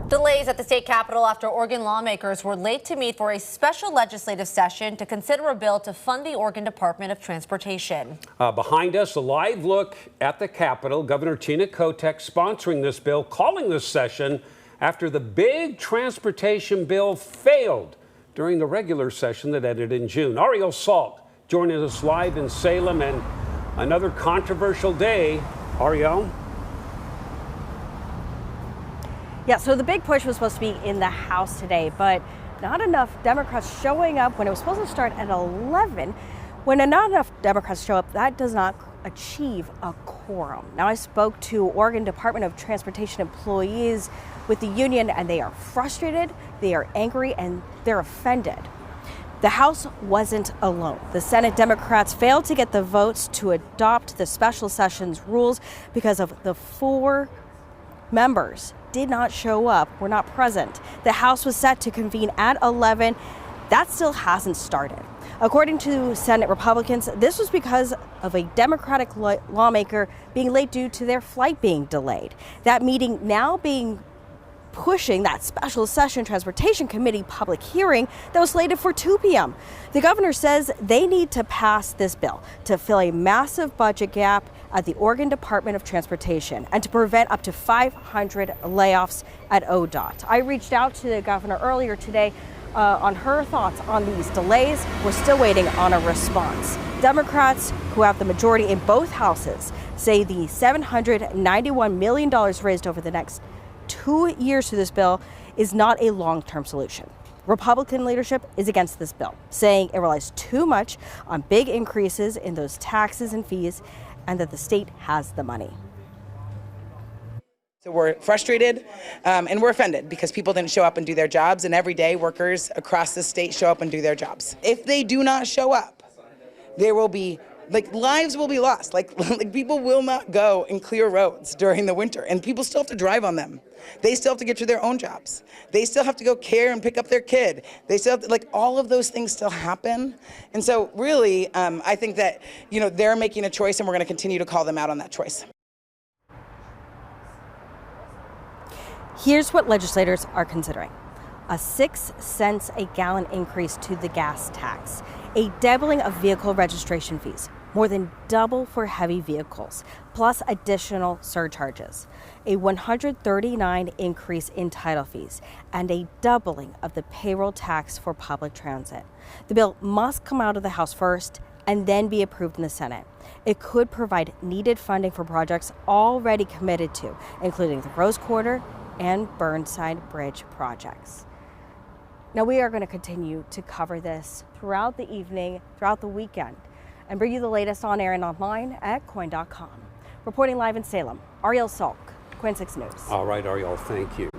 Delays at the state capitol after Oregon lawmakers were late to meet for a special legislative session to consider a bill to fund the Oregon Department of Transportation. Behind us, a live look at the Capitol. Governor Tina Kotek sponsoring this bill, calling this session after the big transportation bill failed during the regular session that ended in June. Ariel Salk joining us live in Salem, and another controversial day. Ariel? Yeah, so the big push was supposed to be in the House today, but not enough Democrats showing up when it was supposed to start at 11. When not enough Democrats show up, that does not achieve a quorum. Now, I spoke to Oregon Department of Transportation employees with the union, and they are frustrated, they are angry, and they're offended. The House wasn't alone. The Senate Democrats failed to get the votes to adopt the special sessions rules because of the 4 members did not show up, were not present. The House was set to convene at 11. That still hasn't started. According to Senate Republicans, this was because of a Democratic lawmaker being late due to their flight being delayed. That meeting now being pushing that special session transportation committee public hearing that was slated for 2 p.m. The governor says they need to pass this bill to fill a massive budget gap at the Oregon Department of Transportation and to prevent up to 500 layoffs at ODOT. I reached out to the governor earlier today on her thoughts on these delays. We're still waiting on a response. Democrats, who have the majority in both houses, say the $791 million raised over the next 2 years to this bill is not a long-term solution. Republican leadership is against this bill, saying it relies too much on big increases in those taxes and fees and that the state has the money. So we're frustrated and we're offended because people didn't show up and do their jobs, and every day workers across the state show up and do their jobs. If they do not show up, there will be lives will be lost. Like people will not go and clear roads during the winter, and people still have to drive on them. They still have to get to their own jobs. They still have to go care and pick up their kid. They still have to, all of those things still happen. And so really, I think that, they're making a choice, and we're going to continue to call them out on that choice. Here's what legislators are considering: a 6 cents a gallon increase to the gas tax, a doubling of vehicle registration fees, more than double for heavy vehicles, plus additional surcharges, a 139 increase in title fees, and a doubling of the payroll tax for public transit. The bill must come out of the House first and then be approved in the Senate. It could provide needed funding for projects already committed to, including the Rose Quarter and Burnside Bridge projects. Now, we are going to continue to cover this throughout the evening, throughout the weekend, and bring you the latest on air and online at KOIN.com. Reporting live in Salem, Ariel Salk, KOIN 6 News. All right, Ariel, thank you.